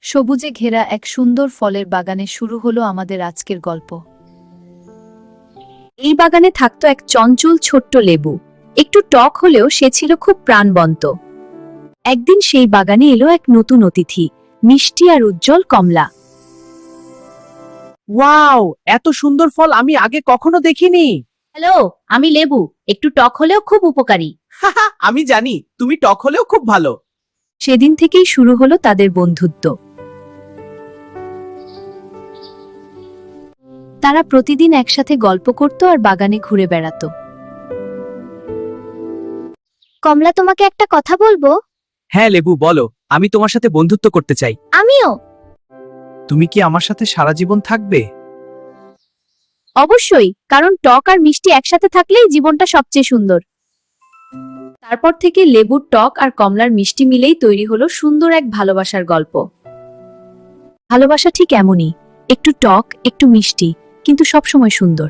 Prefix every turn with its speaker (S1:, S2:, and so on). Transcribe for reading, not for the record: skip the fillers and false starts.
S1: সবুজে ঘেরা এক সুন্দর ফলের বাগানে শুরু হলো আমাদের আজকের গল্প।
S2: এই বাগানে থাকতো এক চঞ্চল ছোট্ট লেবু। একটু টক হলেও সে ছিল খুব প্রাণবন্ত। একদিন সেই বাগানে এলো এক নতুন অতিথি, মিষ্টি আর উজ্জ্বল কমলা।
S3: ওয়াও, এত সুন্দর ফল আমি আগে কখনো দেখিনি।
S2: হ্যালো, আমি লেবু, একটু টক হলেও খুব উপকারী।
S3: হাহা, আমি জানি তুমি টক হলেও খুব ভালো।
S2: সেদিন থেকেই শুরু হলো তাদের বন্ধুত্ব। তারা প্রতিদিন একসাথে গল্প করত আর বাগানে ঘুরে বেড়াতো।
S4: কমলা, তোমাকে একটা কথা বলবো?
S3: হ্যাঁ লেবু, বলো। আমি তোমার সাথে বন্ধুত্ব করতে চাই।
S4: আমিও।
S3: তুমি কি আমার সাথে সারা জীবন থাকবে?
S2: অবশ্যই, কারণ টক আর মিষ্টি একসাথে থাকলেই জীবনটা সবচেয়ে সুন্দর। তারপর থেকে লেবুর টক আর কমলার মিষ্টি মিলেই তৈরি হলো সুন্দর এক ভালোবাসার গল্প। ভালোবাসা ঠিক এমনই, একটু টক, একটু মিষ্টি, কিন্তু সবসময় সুন্দর।